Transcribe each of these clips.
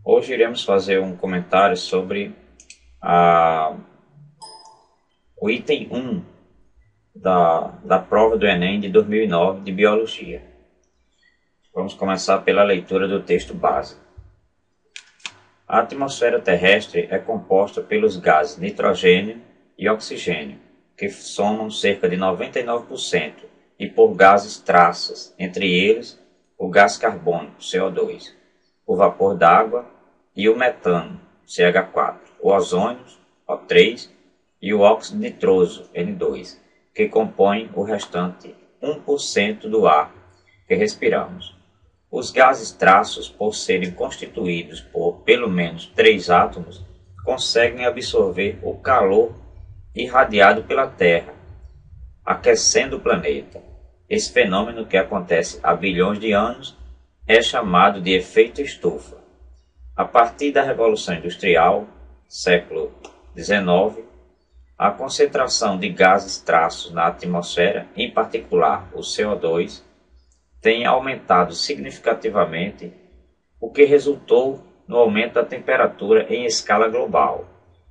Hoje iremos fazer um comentário sobre a, o item 1 da prova do Enem de 2009 de Biologia. Vamos começar pela leitura do texto básico. A atmosfera terrestre é composta pelos gases nitrogênio e oxigênio, que somam cerca de 99%, e por gases traços, entre eles o gás carbônico, CO2, o vapor d'água e o metano, CH4, o ozônio, O3, e o óxido nitroso, N2, que compõem o restante 1% do ar que respiramos. Os gases traços, por serem constituídos por pelo menos 3 átomos, conseguem absorver o calor irradiado pela Terra, aquecendo o planeta. Esse fenômeno, que acontece há bilhões de anos, é chamado de efeito estufa. A partir da Revolução Industrial, século XIX, a concentração de gases traços na atmosfera, em particular o CO2, tem aumentado significativamente, o que resultou no aumento da temperatura em escala global.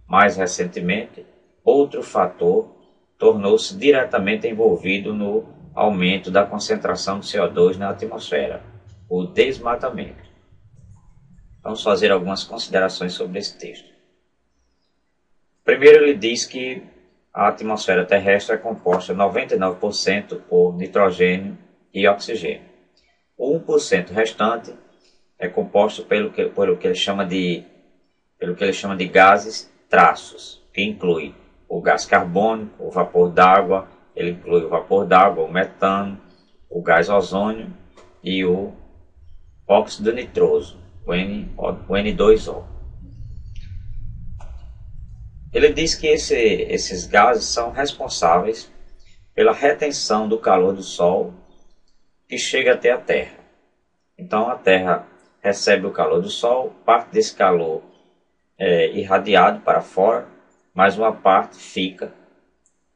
Mais recentemente, outro fator tornou-se diretamente envolvido no aumento da concentração de CO2 na atmosfera, o desmatamento. Vamos fazer algumas considerações sobre esse texto. Primeiro, ele diz que a atmosfera terrestre é composta 99% por nitrogênio e oxigênio. O 1% restante é composto pelo que ele chama de gases traços, que inclui o gás carbônico, o vapor d'água, ele inclui o vapor d'água, o metano, o gás ozônio e o óxido nitroso, o N2O. Ele diz que esses gases são responsáveis pela retenção do calor do Sol que chega até a Terra. Então a Terra recebe o calor do Sol, parte desse calor é irradiado para fora, mas uma parte fica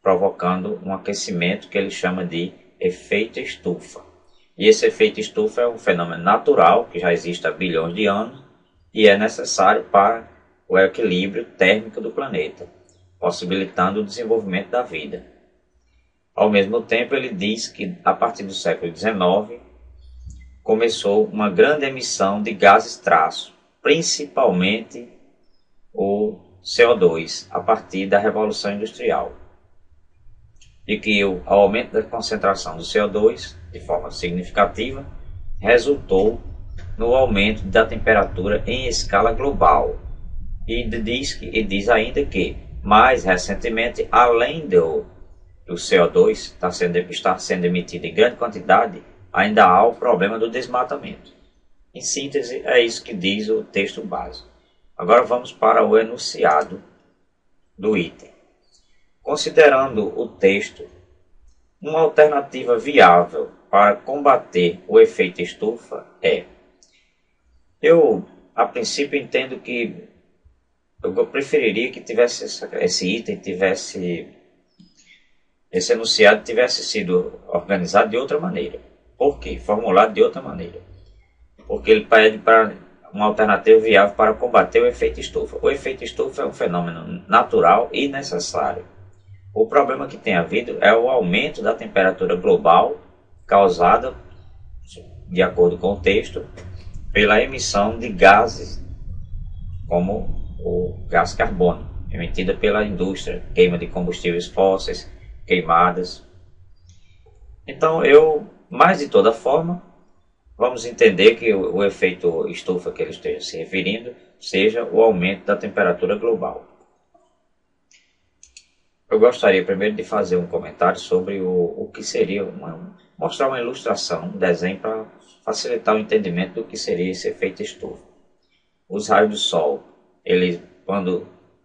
provocando um aquecimento que ele chama de efeito estufa. E esse efeito estufa é um fenômeno natural que já existe há bilhões de anos e é necessário para o equilíbrio térmico do planeta, possibilitando o desenvolvimento da vida. Ao mesmo tempo, ele diz que a partir do século XIX começou uma grande emissão de gases traço, principalmente o CO2, a partir da Revolução Industrial. E que o aumento da concentração do CO2, de forma significativa, resultou no aumento da temperatura em escala global. E diz ainda que, mais recentemente, além do CO2 está sendo emitido em grande quantidade, ainda há o problema do desmatamento. Em síntese, é isso que diz o texto básico. Agora vamos para o enunciado do item. Considerando o texto, uma alternativa viável para combater o efeito estufa é: eu, a princípio, entendo que eu preferiria que esse enunciado tivesse sido organizado de outra maneira. Por quê? Formulado de outra maneira. Porque ele pede para uma alternativa viável para combater o efeito estufa. O efeito estufa é um fenômeno natural e necessário. O problema que tem havido é o aumento da temperatura global causada, de acordo com o texto, pela emissão de gases, como o gás carbônico, emitida pela indústria, queima de combustíveis fósseis, queimadas. Então, mas de toda forma, vamos entender que o efeito estufa que ele esteja se referindo seja o aumento da temperatura global. Eu gostaria primeiro de fazer um comentário sobre o que seria, mostrar uma ilustração, um desenho para facilitar o entendimento do que seria esse efeito estufa. Os raios do Sol,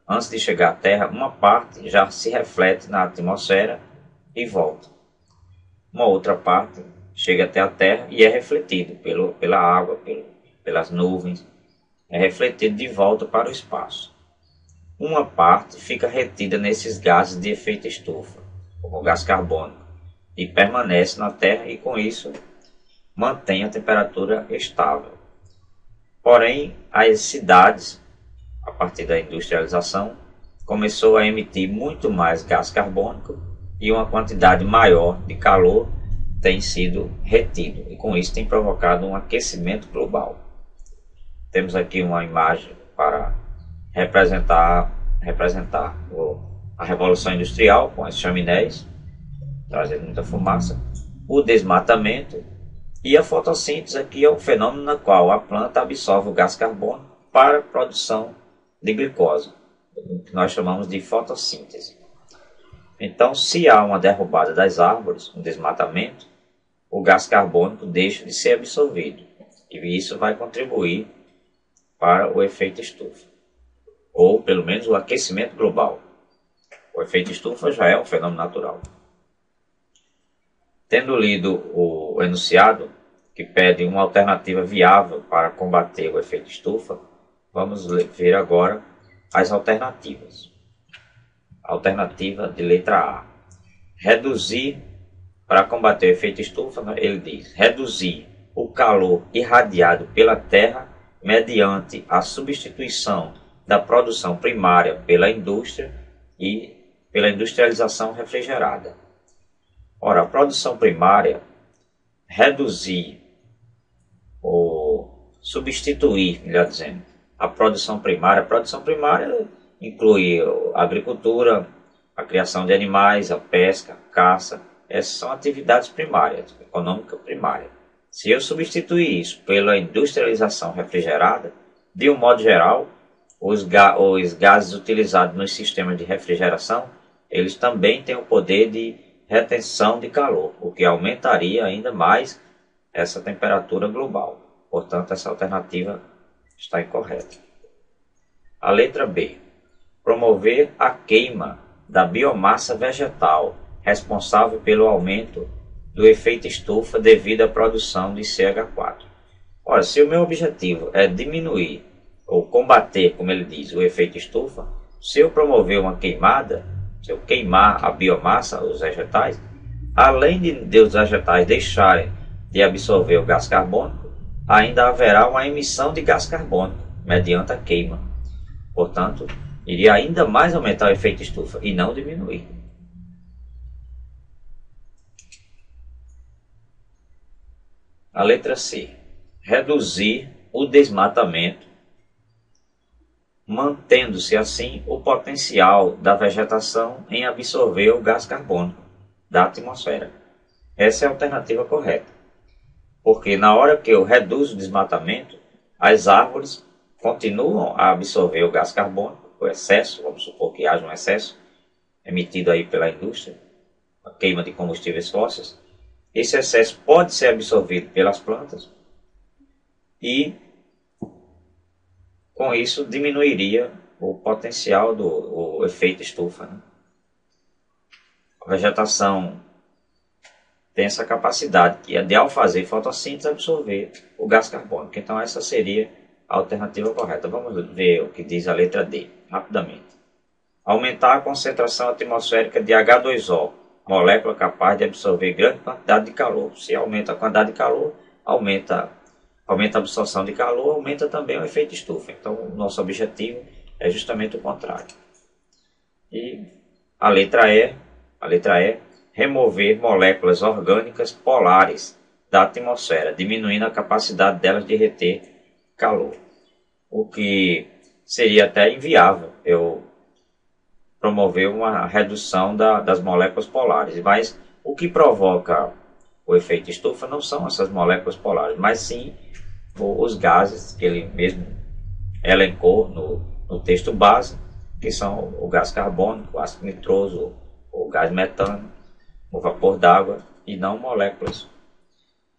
antes de chegar à Terra, uma parte já se reflete na atmosfera e volta. Uma outra parte chega até a Terra e é refletido pela água, pelas nuvens, é refletido de volta para o espaço. Uma parte fica retida nesses gases de efeito estufa, como o gás carbônico, e permanece na Terra e com isso mantém a temperatura estável. Porém, as cidades, a partir da industrialização, começou a emitir muito mais gás carbônico e uma quantidade maior de calor tem sido retido, e com isso tem provocado um aquecimento global. Temos aqui uma imagem para representar a Revolução Industrial, com as chaminés, trazendo muita fumaça, o desmatamento e a fotossíntese. Aqui é o fenômeno no qual a planta absorve o gás carbônico para a produção de glicose, que nós chamamos de fotossíntese. Então, se há uma derrubada das árvores, um desmatamento, o gás carbônico deixa de ser absorvido, e isso vai contribuir para o efeito estufa, ou pelo menos o aquecimento global. O efeito estufa já é um fenômeno natural. Tendo lido o enunciado, que pede uma alternativa viável para combater o efeito estufa, vamos ver agora as alternativas. Alternativa de letra A. Reduzir, para combater o efeito estufa, ele diz, reduzir o calor irradiado pela Terra mediante a substituição da produção primária pela indústria e pela industrialização refrigerada. Ora, a produção primária, reduzir ou substituir, melhor dizendo, a produção primária inclui a agricultura, a criação de animais, a pesca, a caça. Essas são atividades primárias, econômica primária. Se eu substituir isso pela industrialização refrigerada, de um modo geral, os gases utilizados nos sistemas de refrigeração, eles também têm o poder de retenção de calor, o que aumentaria ainda mais essa temperatura global. Portanto, essa alternativa está incorreta. A letra B. Promover a queima da biomassa vegetal, responsável pelo aumento do efeito estufa devido à produção de CH4. Ora, se o meu objetivo é diminuir ou combater, como ele diz, o efeito estufa, se eu promover uma queimada, se eu queimar a biomassa, os vegetais, além de os vegetais deixarem de absorver o gás carbônico, ainda haverá uma emissão de gás carbônico mediante a queima. Portanto, iria ainda mais aumentar o efeito estufa e não diminuir. A letra C. Reduzir o desmatamento, mantendo-se assim o potencial da vegetação em absorver o gás carbônico da atmosfera. Essa é a alternativa correta, porque na hora que eu reduzo o desmatamento, as árvores continuam a absorver o gás carbônico, o excesso, vamos supor que haja um excesso emitido aí pela indústria, a queima de combustíveis fósseis. Esse excesso pode ser absorvido pelas plantas e com isso diminuiria o potencial do efeito estufa, né? A vegetação tem essa capacidade, que é de, ao fazer fotossíntese, absorver o gás carbônico. Então essa seria a alternativa correta. Vamos ver o que diz a letra D, rapidamente. Aumentar a concentração atmosférica de H2O, molécula capaz de absorver grande quantidade de calor. Se aumenta a quantidade de calor, aumenta a absorção de calor, aumenta também o efeito estufa. Então o nosso objetivo é justamente o contrário. E a letra E, remover moléculas orgânicas polares da atmosfera, diminuindo a capacidade delas de reter calor. O que seria até inviável eu promover uma redução das moléculas polares. Mas o que provoca o efeito estufa não são essas moléculas polares, mas sim os gases que ele mesmo elencou no texto base, que são o gás carbônico, o ácido nitroso, o gás metano, o vapor d'água, e não moléculas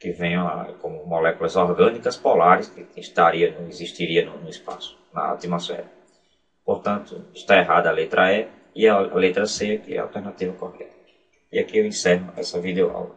que venham como moléculas orgânicas polares que existiria no espaço, na atmosfera. Portanto, está errada a letra E e a letra C, que é a alternativa correta. E aqui eu encerro essa videoaula.